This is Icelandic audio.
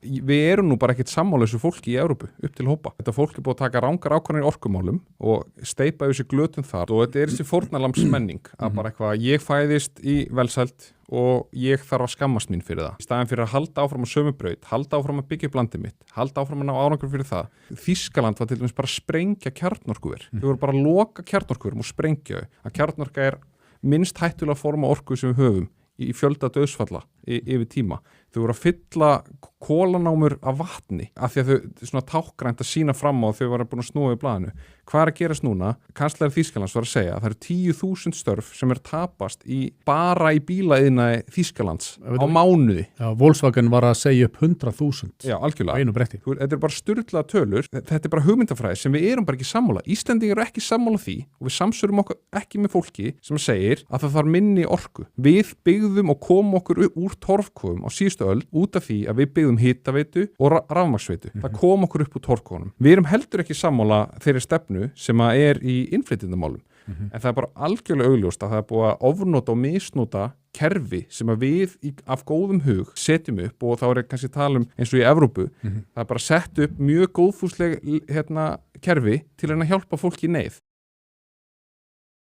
við erum nú bara ekkert sammálausu fólki í Evrópu upp til hópa. Þetta fólk búið að taka rangar ákvarðanir í orkumálum og steypa yfir sig glötun þar og þetta þessi fórnarlambsmenning að bara eitthvað, ég fæðist í velsæld og ég þarf að skammast mín fyrir það. Í staðinn fyrir að halda áfram á sömu braut, halda áfram að byggja upp landið mitt, halda áfram að ná árangur fyrir það. Þýskaland var til dæmis bara að sprengja kjarnorkuver. Þau voru bara að loka kjarnorkuverum og sprengja þau. Að kjarnorka minnst hættulega forma orku sem við höfum í fjölda dauðsfalla yfir tíma. Þau voru að fylla kólanámur af vatni af því að þau svona tákgrænt að sína fram á að þau voru búin að snúa í blaðinu. Hvað að gerast núna? Kansleri Þýskalands var að segja að það eru 10.000 störf sem tapast bara í bílaiðnaði Þýskalands á mánuði. Já, Volkswagen var að segja upp 100.000. Já, algjörlega. Á einu bretti. Þetta bara sturlaða tölur. Þetta bara hugmyndafræði sem við erum bara ekki sammála. Íslendingar eru ekki sammála því og við samsörum okkur ekki með fólki sem segir að það þarf minni orku. Við byggðum og komum okkur úr torfkofum á síðustu öld út af því að við byggðum hitaveitu og rafmagnsveitu. Það kom okkur upp úr torfkofunum. Við erum heldur ekki sammála þeirri stefnu sem að í innflytjendamálum. En það bara algjörlega augljóst að það búið að ofnota og misnota kerfi sem að við af góðum hug setjum upp og þá kannski tala eins og í Evrópu. Það bara sett upp mjög góðfúsleg kerfi til að hjálpa fólki í neyð.